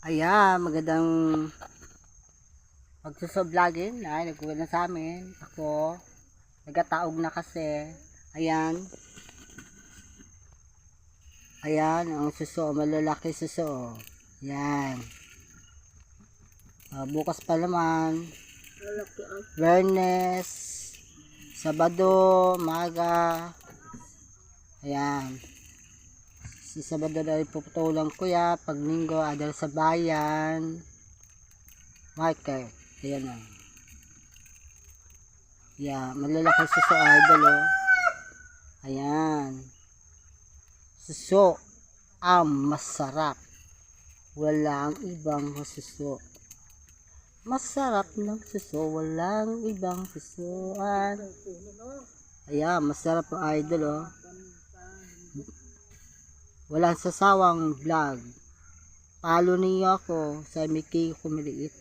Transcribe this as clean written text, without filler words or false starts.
Ayan, magandang magsuso-vlogging na nagkuha na sa amin. Ako, nagataog na kasi. Ayan. Ayan, ang suso, malalaki suso. Ayan. Bukas pa naman. Biyernes, Sabado, Maga. Ayan. Si Sabado na rin puputulang ko ya. Pag Linggo, adal sa bayan. Marker. Ayan o. Yeah, malalaki suso idol o. Ayan. Suso ang masarap. Walang ibang suso. Masarap ng suso. Walang ibang susoan. Ayan, masarap po idol o. Walang sasawang vlog. Follow niyo ako sa Mickey Kumiliit.